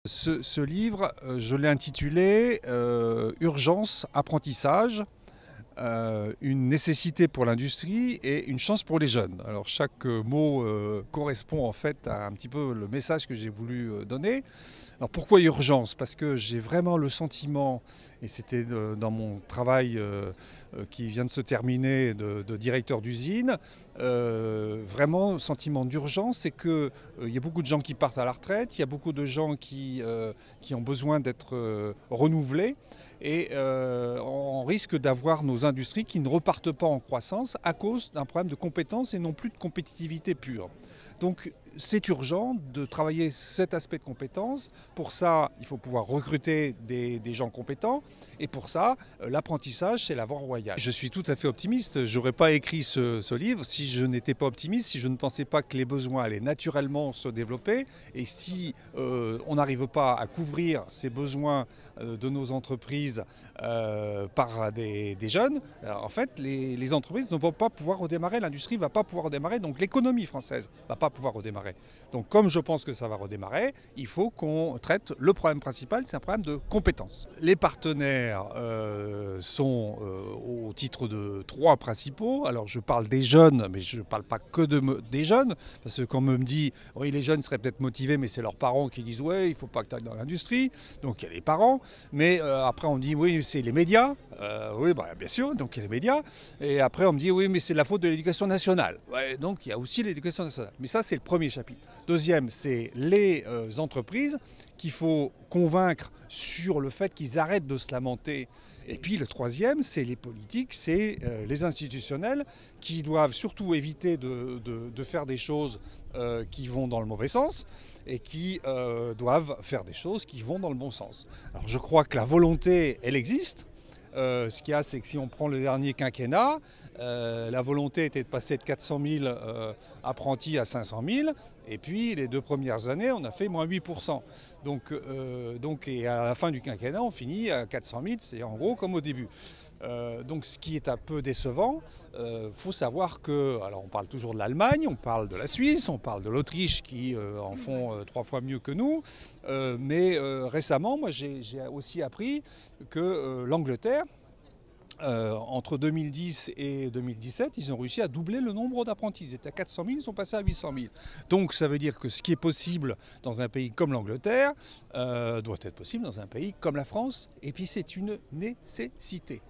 Ce livre, je l'ai intitulé Urgence, apprentissage, une nécessité pour l'industrie et une chance pour les jeunes. Alors chaque mot correspond en fait à un petit peu le message que j'ai voulu donner. Alors pourquoi urgence? Parce que j'ai vraiment le sentiment, et c'était dans mon travail qui vient de se terminer de directeur d'usine, vraiment le sentiment d'urgence, c'est qu'il y a beaucoup de gens qui partent à la retraite, il y a beaucoup de gens qui ont besoin d'être renouvelés. Et on risque d'avoir nos industries qui ne repartent pas en croissance à cause d'un problème de compétences et non plus de compétitivité pure. Donc c'est urgent de travailler cet aspect de compétences. Pour ça, il faut pouvoir recruter des gens compétents. Et pour ça, l'apprentissage, c'est la voie royale. Je suis tout à fait optimiste. Je n'aurais pas écrit ce livre si je n'étais pas optimiste, si je ne pensais pas que les besoins allaient naturellement se développer. Et si on n'arrive pas à couvrir ces besoins de nos entreprises par des jeunes, en fait, les entreprises ne vont pas pouvoir redémarrer, l'industrie ne va pas pouvoir redémarrer, donc l'économie française ne va pas pouvoir redémarrer. Donc comme je pense que ça va redémarrer, il faut qu'on traite le problème principal, c'est un problème de compétences. Les partenaires sont au titre de 3 principaux. Alors je parle des jeunes, mais je ne parle pas que des jeunes, parce que quand on me dit, oui les jeunes seraient peut-être motivés, mais c'est leurs parents qui disent, ouais il ne faut pas que tu ailles dans l'industrie, donc il y a les parents. Mais après on me dit, oui c'est les médias, oui bah, bien sûr, donc il y a les médias. Et après on me dit, oui mais c'est la faute de l'éducation nationale. Ouais, donc il y a aussi l'éducation nationale. Mais ça c'est le premier chapitre. Deuxième, c'est les entreprises qu'il faut convaincre sur le fait qu'ils arrêtent de se lamenter. Et puis le troisième, c'est les politiques, c'est les institutionnels qui doivent surtout éviter de faire des choses qui vont dans le mauvais sens et qui doivent faire des choses qui vont dans le bon sens. Alors je crois que la volonté, elle existe. Ce qu'il y a, c'est que si on prend le dernier quinquennat, la volonté était de passer de 400 000 apprentis à 500 000. Et puis les 2 premières années, on a fait moins 8%. Donc, et à la fin du quinquennat, on finit à 400 000, c'est en gros comme au début. Donc ce qui est un peu décevant, faut savoir que, alors on parle toujours de l'Allemagne, on parle de la Suisse, on parle de l'Autriche qui en font 3 fois mieux que nous, mais récemment, moi j'ai aussi appris que l'Angleterre, entre 2010 et 2017, ils ont réussi à doubler le nombre d'apprentis. Ils étaient à 400 000, ils sont passés à 800 000. Donc ça veut dire que ce qui est possible dans un pays comme l'Angleterre doit être possible dans un pays comme la France. Et puis c'est une nécessité.